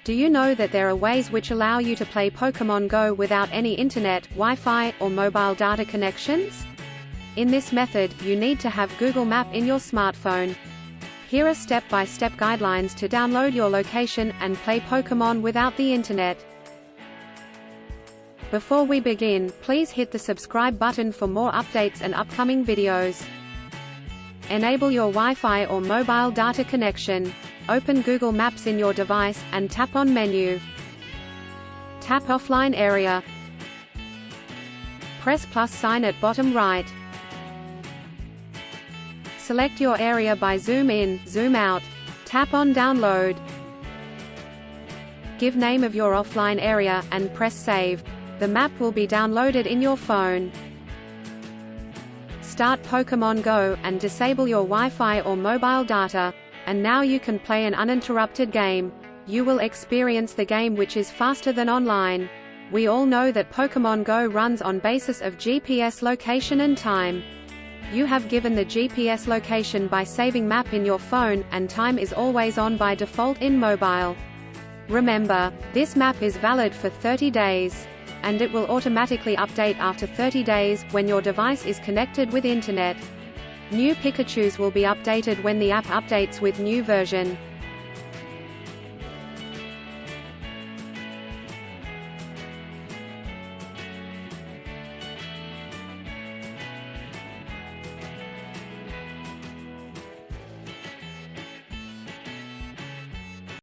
Do you know that there are ways which allow you to play Pokémon Go without any internet, Wi-Fi, or mobile data connections? In this method, you need to have Google Map in your smartphone. Here are step-by-step guidelines to download your location and play Pokémon without the internet. Before we begin, please hit the subscribe button for more updates and upcoming videos. Enable your Wi-Fi or mobile data connection. Open Google Maps in your device, and tap on Menu. Tap Offline Area. Press plus sign at bottom right. Select your area by zoom in, zoom out. Tap on Download. Give name of your offline area, and press Save. The map will be downloaded in your phone. Start Pokémon Go, and disable your Wi-Fi or mobile data. And now you can play an uninterrupted game. You will experience the game which is faster than online. We all know that Pokémon Go runs on basis of GPS location and time. You have given the GPS location by saving map in your phone, and time is always on by default in mobile. Remember, this map is valid for 30 days. And it will automatically update after 30 days, when your device is connected with internet. New Pikachus will be updated when the app updates with new version.